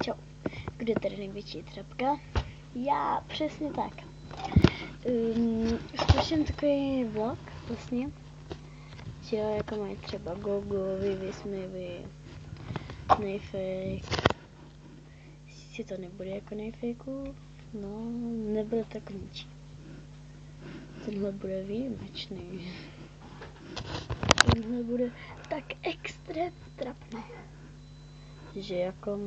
Čau. Kde tady největší trapka? Já, přesně tak. Zkouším takový vlog, vlastně. Že jo, jako mají třeba gogo, vysmívy, nejfake. Jestli to nebude jako nejfakeu, no, nebude to jako ničí. Tenhle bude výjimečný. Tenhle bude tak extrémně trapný. Že jako...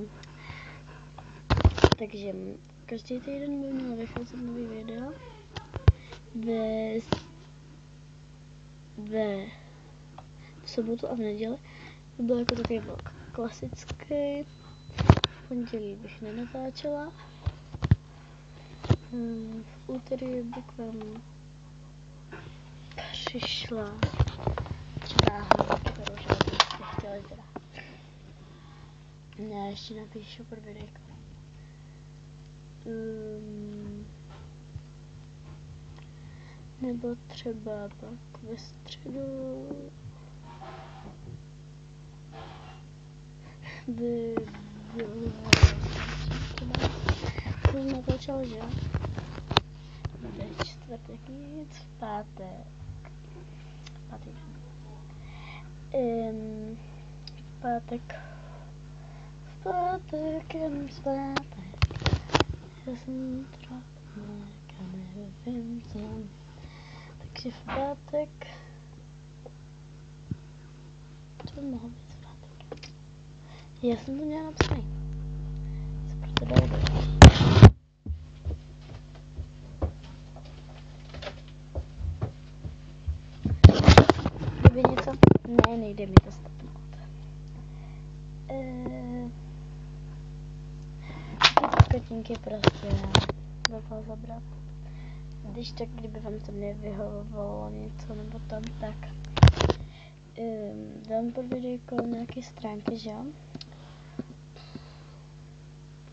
Takže každý týden by mělo vycházet nový video. V sobotu a v neděli by byl jako takový vlog klasický. V pondělí bych nenatáčela. V úterý bych vám přišla třeba hlavu, kterou byste chtěli teda. Já ještě napíšu pod videjko. Nebo třeba pak ve středu by jsem natáčela, že jo? Bude čtvrtek nic, v pátek. V pátek, jen zpátek. Já jsem trapná, nevím co. Takže v pátek... Co by mohlo být v pátek? Já jsem to měla napsaný. Co pro tebe je dobrý. Kdyby něco... Ne, nejde mi to stopnout. Ty kotinky prostě do toho zabrat. Když tak, kdyby vám to nevyhovovalo něco nebo tam, tak dám pod videjko nějaké stránky, že jo?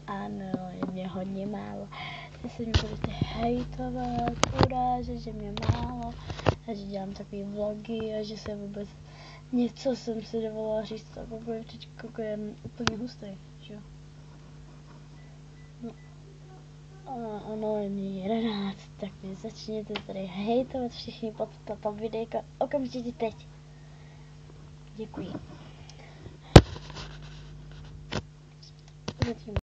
Ano, je mě hodně málo. Jestli mě budete hejtovat, urážet, že mě málo, a že dělám takový vlogy a že se vůbec něco jsem si dovolila říct, tak teď je úplně hustý, že jo? No. Ono je mi 11, tak mě začněte tady hejtovat všichni pod toto videjko okamžitě teď. Děkuji. Zatím.